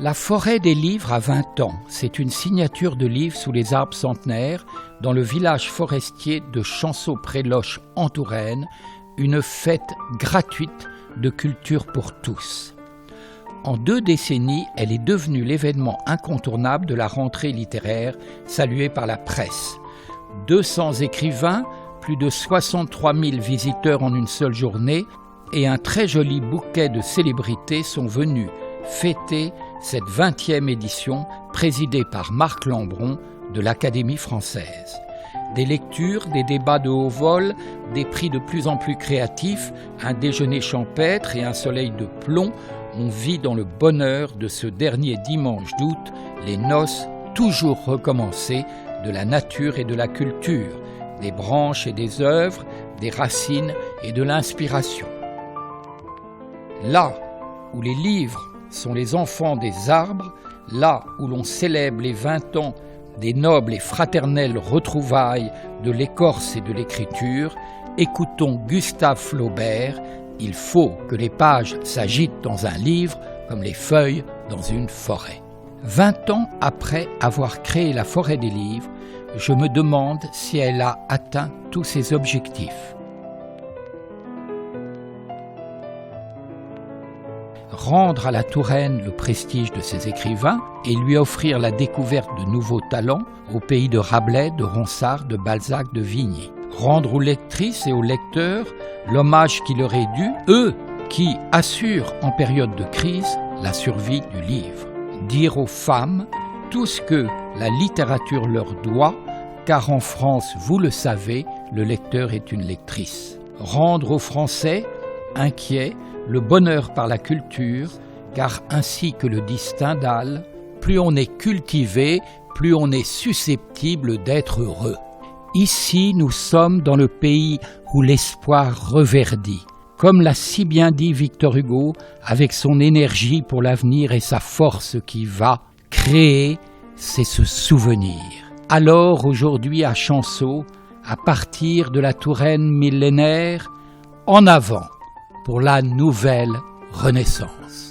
La forêt des livres a 20 ans. C'est une signature de livres sous les arbres centenaires dans le village forestier de Chanceau-près-Loches en Touraine, une fête gratuite de culture pour tous. En 2 décennies, elle est devenue l'événement incontournable de la rentrée littéraire saluée par la presse. 200 écrivains, plus de 63 000 visiteurs en une seule journée et un très joli bouquet de célébrités sont venus fêter cette 20e édition présidée par Marc Lambron de l'Académie française. Des lectures, des débats de haut vol, des prix de plus en plus créatifs, un déjeuner champêtre et un soleil de plomb, on vit dans le bonheur de ce dernier dimanche d'août les noces toujours recommencées de la nature et de la culture, des branches et des œuvres, des racines et de l'inspiration. Là où les livres sont les enfants des arbres, là où l'on célèbre les 20 ans des nobles et fraternelles retrouvailles de l'écorce et de l'écriture, écoutons Gustave Flaubert. Il faut que les pages s'agitent dans un livre comme les feuilles dans une forêt. 20 ans après avoir créé la forêt des livres, je me demande si elle a atteint tous ses objectifs. Rendre à la Touraine le prestige de ses écrivains et lui offrir la découverte de nouveaux talents au pays de Rabelais, de Ronsard, de Balzac, de Vigny. Rendre aux lectrices et aux lecteurs l'hommage qui leur est dû, eux qui assurent en période de crise la survie du livre. Dire aux femmes tout ce que la littérature leur doit, car en France, vous le savez, le lecteur est une lectrice. Rendre aux Français, inquiets, le bonheur par la culture, car ainsi que le dit Stendhal, plus on est cultivé, plus on est susceptible d'être heureux. Ici, nous sommes dans le pays où l'espoir reverdit. Comme l'a si bien dit Victor Hugo, avec son énergie pour l'avenir et sa force qui va, créer, c'est se souvenir. Alors, aujourd'hui à Chanceau, à partir de la Touraine millénaire, en avant pour la nouvelle Renaissance.